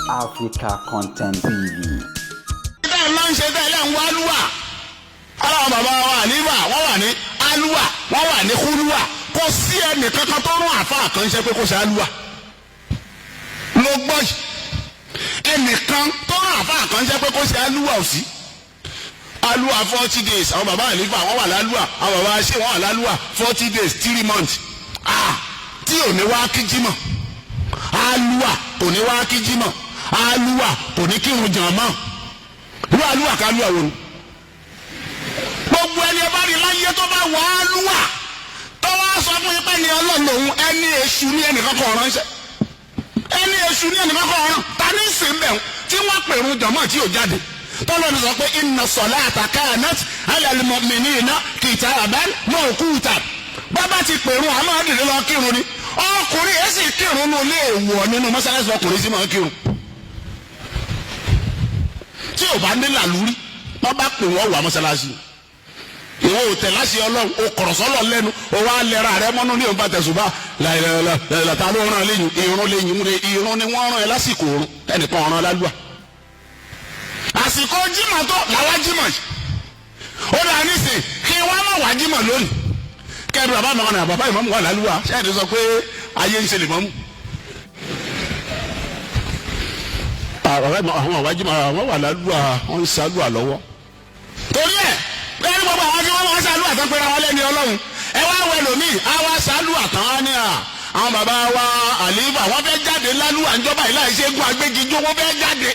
Africa Content TV. Bẹ́ẹ̀ máa ń ṣe tẹ́lẹ̀ ń wá Aluha. Aláwọ̀ bàbá wa àníbà wọ́n wà ní Aluha wọ́n wà ní Kúlúwà. Kò sí ẹnì kankan tó rún àfáà kan ṣe pé kó ṣe Aluha. Ló gbọ́ yìí. Ẹnìkan tó rún àfáà kan ṣe pé kó ṣe Aluha ò sí. Aluha 40 days àwọn bàbá àníbà wọ́n wà l'Aluha àwọn bàbá ṣé wọ́n wà l'Aluha 40 days 3 months. Tí ò ní wá kí jímọ̀. Aluha kò ní wá kí jímọ̀. Aluha kò ní kírun jàmá. Irú Aluha ká Aluha wo ni? Gbogbo ẹni ẹ bá rí láyé tó bá wọ Aluha tó wá sọ fún ipá ni Ọlọ́run òun ẹni èṣù ní ẹnìkan kan ránṣẹ́. Ẹni èṣù ní ẹnìkan kan rán. Ta ní sìn bẹ̀ tí wọ́n pèrún jàmá tí ò jáde. Tọ́lọ́run sọ pé inna salata kanat ala al-mu'minina kitaban mawqutan. Bàbá ti pèrún àmọ́ àdìrí lọ kírun ni. Ọkùnrin ẹ̀ sì kírun nínú ilé ìwọ̀ nínú mọ́sálásí ọkùnrin sí máa kírun. Tí ò bá ní làlúrí wọ́n bá pè wọ́n wà mọ́sálásí. Ìwọ ò tẹ̀ láṣẹ Ọlọ́run o kọ̀rọ̀ sọ́lọ̀ lẹ́nu o wá lẹ́ra rẹ mọ́nú ní òun bá tẹ̀sùbá làìlàta ló rán lẹ́yìn irun ni wọ́n rán ẹ lásìkò òrun ẹnìkan rán l'Aluha. Àsìkò jímọ̀ tó làwa jímọ̀ yìí. Ó dà nísìn kí wọ́n má wá jímọ̀ lónìí. Kẹ́ẹ̀dù bàbá mi ọ̀nà bàbá ìmọ̀mù wà l'Aluha ṣáàdì sọ pé ayé ń ṣe lè mọ́mù. Bàbá ìmọ̀ àwọn àwájímọ̀ àwọn wà l'Aluha wọ́n ń ṣe Aluha lọ́wọ́. Torí ẹ̀ bẹ́ẹ̀ ni gbogbo àwọn tí wọ́n máa ń ṣe Aluha tán pé ra wọn lẹ́ni Ọlọ́run. Ẹ wá wẹ lòmíì á wá ṣe Aluha tán á ní àwọn bàbá wa àlífà wọ́n fẹ́ jáde l'Aluha ìjọba ìlà ìṣègùn agbégijó wọ́n fẹ́ jáde.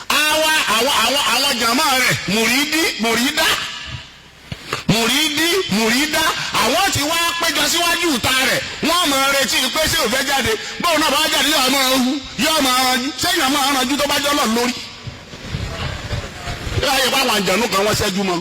Àwọn jàmá rẹ̀ mùrídá àwọn tí wá péjọ síwájú ìta rẹ̀ wọ́n máa retí pé ṣé ò fẹ́ jáde bóun náà bá jáde yóò máa ranjú sẹ́yìn máa ranjú tó bá jọ́ lọ lórí. Láyé báwọn àjànú kan wọ́n ṣẹ́jú mọ́